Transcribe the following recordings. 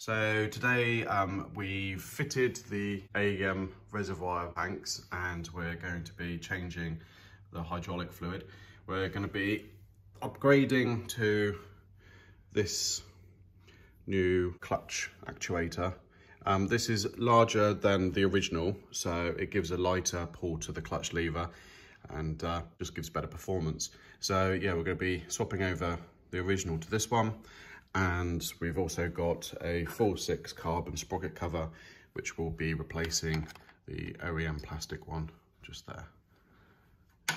So today we fitted the AEM reservoir tanks and we're going to be changing the hydraulic fluid. We're going to be upgrading to this new clutch actuator. This is larger than the original, so it gives a lighter pull to the clutch lever and just gives better performance. So yeah, we're going to be swapping over the original to this one. And we've also got a Fullsix carbon sprocket cover, which will be replacing the AEM plastic one just there.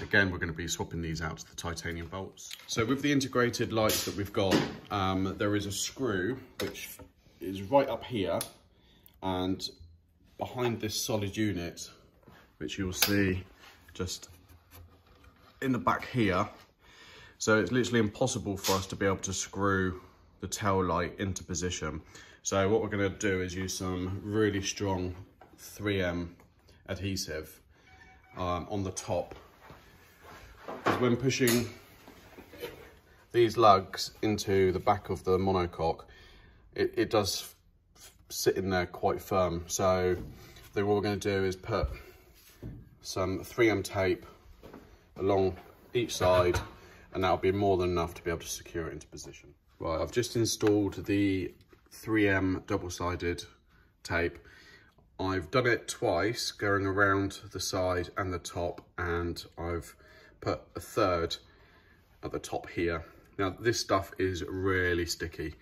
Again, we're going to be swapping these out to the titanium bolts. So with the integrated lights that we've got, there is a screw which is right up here and behind this solid unit, which you'll see just in the back here. So it's literally impossible for us to be able to screw the tail light into position. So what we're going to do is use some really strong 3M adhesive on the top. Because when pushing these lugs into the back of the monocoque, it does sit in there quite firm. So then what we're going to do is put some 3M tape along each side, and that'll be more than enough to be able to secure it into position. Right, I've just installed the 3M double-sided tape. I've done it twice, going around the side and the top, and I've put a third at the top here. Now, this stuff is really sticky,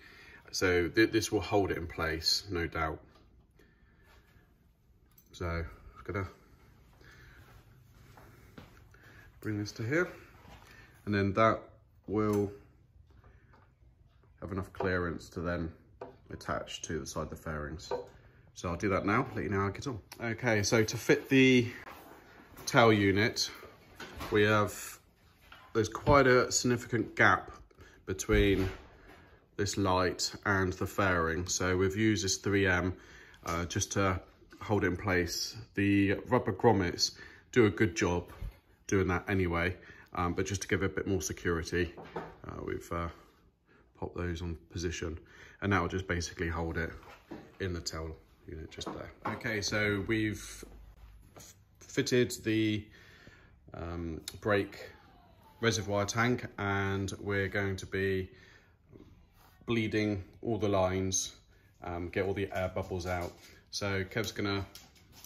so this will hold it in place, no doubt. So, I'm gonna bring this to here, and then that will have enough clearance to then attach to the side of the fairings. So I'll do that now, let you know how I get on. Okay, so to fit the tail unit, there's quite a significant gap between this light and the fairing. So we've used this 3M just to hold it in place. The rubber grommets do a good job doing that anyway, but just to give it a bit more security, we've pop those on position, and that will just basically hold it in the tail unit just there. Okay, so we've fitted the brake reservoir tank, and we're going to be bleeding all the lines, get all the air bubbles out. So Kev's gonna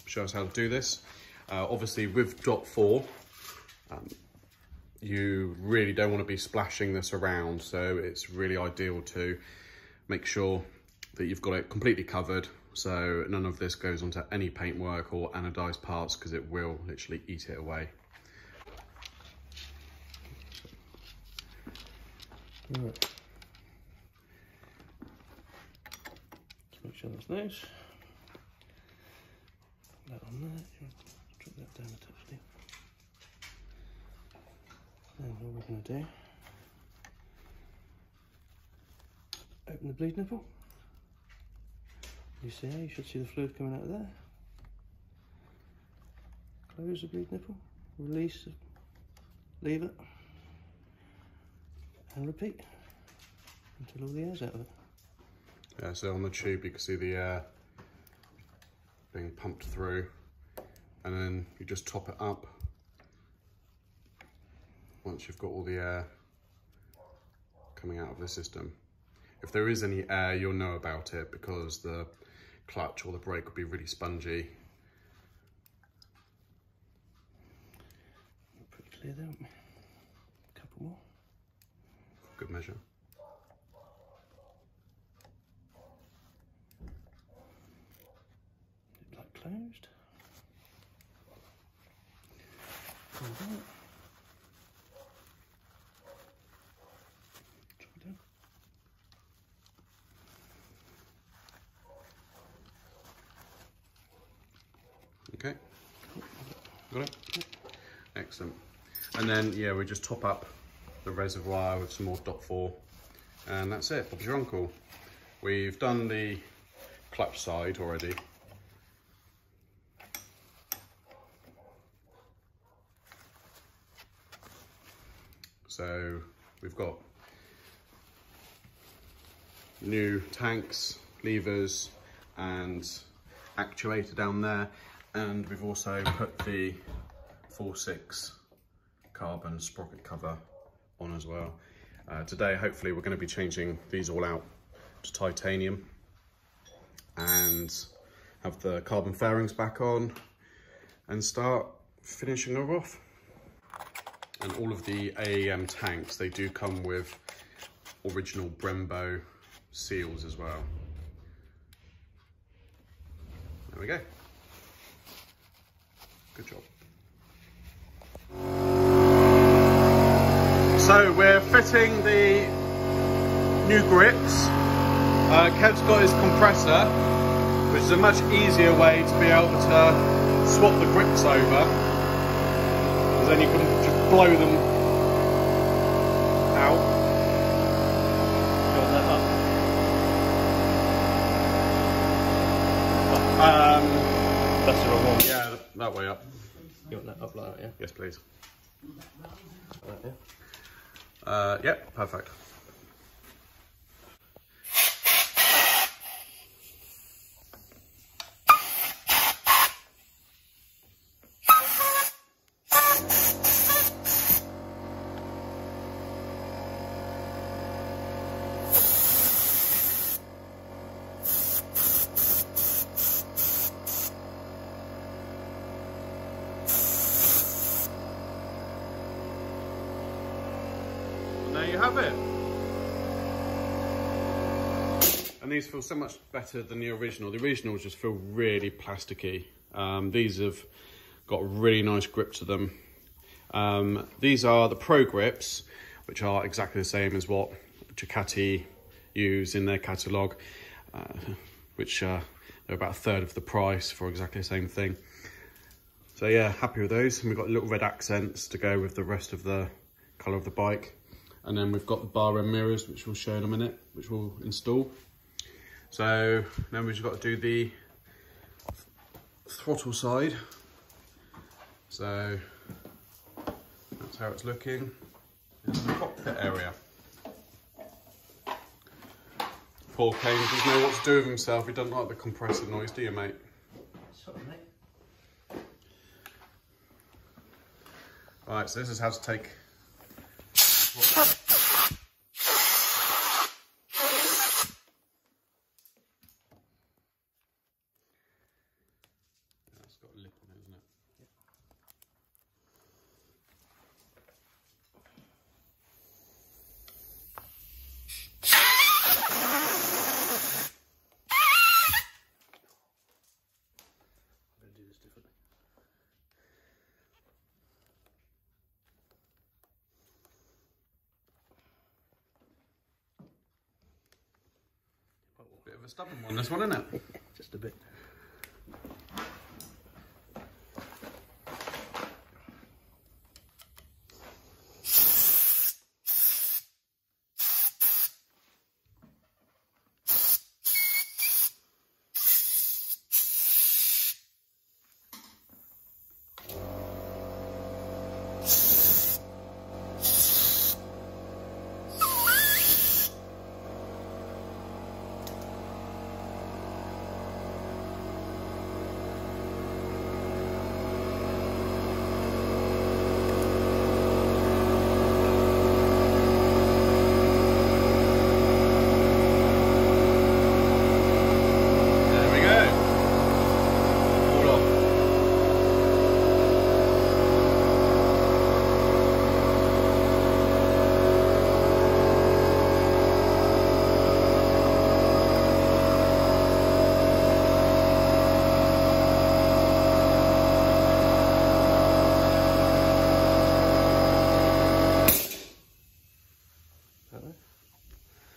show us how to do this. Obviously with .4, you really don't want to be splashing this around, so it's really ideal to make sure that you've got it completely covered so none of this goes onto any paintwork or anodized parts, because it will literally eat it away. Right. Let's make sure that's nice. That on there, drop that down a touch there. And what we're going to do, open the bleed nipple. You should see the fluid coming out of there. Close the bleed nipple, release it, leave it, and repeat until all the air's out of it. Yeah, so on the tube you can see the air being pumped through, and then you just top it up once you've got all the air coming out of the system. If there is any air, you'll know about it because the clutch or the brake will be really spongy. Pretty clear there, aren't we? A couple more. Good measure. Like closed. Like that. Okay, got it? Excellent. And then, yeah, we just top up the reservoir with some more .4, and that's it, Bob's your uncle. We've done the clutch side already. So we've got new tanks levers and actuator down there, and we've also put the Fullsix carbon sprocket cover on as well. Today hopefully we're going to be changing these all out to titanium and have the carbon fairings back on and start finishing her off. And all of the AEM tanks, they do come with original Brembo seals as well. There we go. Good job. So we're fitting the new grips. Kev's got his compressor, which is a much easier way to be able to swap the grips over, because then you can just blow them out. Got that up? That's the wrong one. Yeah, that way up. You want that up like that, yeah? Yes, please. Like that, Yeah, perfect. There you have it. And these feel so much better than the original. The originals just feel really plasticky. These have got really nice grip to them. These are the Pro-grips, which are exactly the same as what Ducati use in their catalogue, which they're about a third of the price for exactly the same thing. So yeah, happy with those. And we've got little red accents to go with the rest of the colour of the bike. And then we've got the bar end mirrors, which we'll show in a minute, which we'll install. So then we've just got to do the throttle side. So that's how it's looking in the cockpit area. Paul Kane doesn't know what to do with himself. He doesn't like the compressor noise, do you, mate? Sorry, mate. Right, so this is how to take. It's got a lip on it, isn't it? I'm going to do this differently. Bit of a stubborn one, this one, isn't it? Just a bit.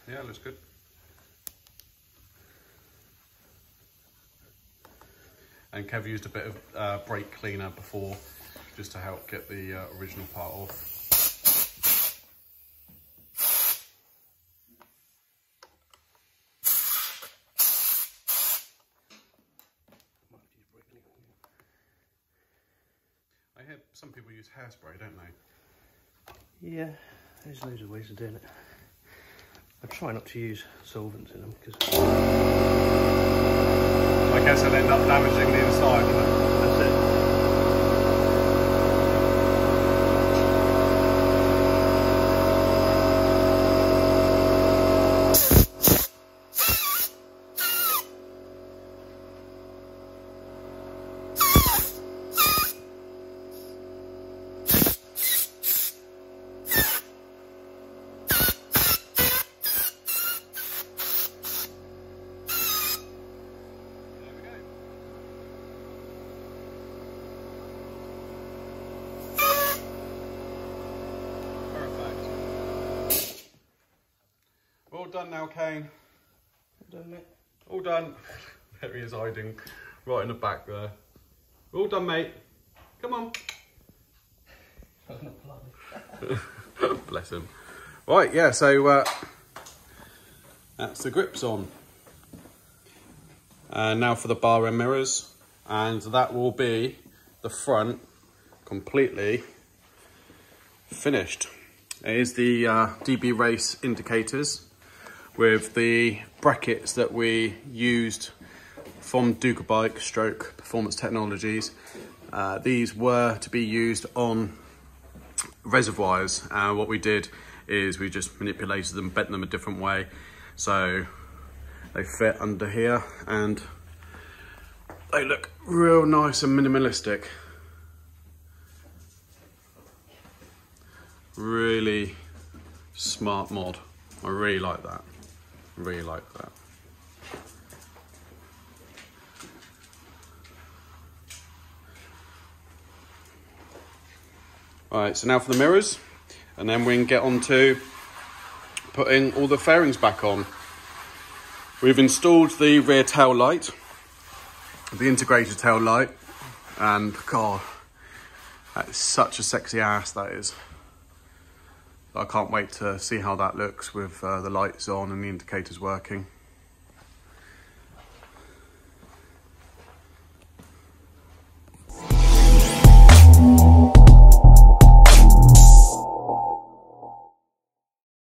Yeah, looks good. And Kev used a bit of brake cleaner before, just to help get the original part off. I hear some people use hairspray, don't they? Yeah, there's loads of ways of doing it. I try not to use solvents in them because I guess I'll end up damaging the inside, won't it? that's it. All done now, Kane. All done, mate. All done. There he is hiding right in the back there. All done, mate. Come on. Bless him. Right, yeah, so that's the grips on. And now for the bar end mirrors. And that will be the front completely finished. It is the DB Race indicators with the brackets that we used from Ducabike stroke Performance Technologies. These were to be used on reservoirs. What we did is we just manipulated them, bent them a different way, so they fit under here and they look real nice and minimalistic. Really smart mod. I really like that. Really like that. Alright, so now for the mirrors, and then we can get on to putting all the fairings back on. We've installed the rear tail light, the integrated tail light, and God, that is such a sexy ass, that is. I can't wait to see how that looks with the lights on and the indicators working.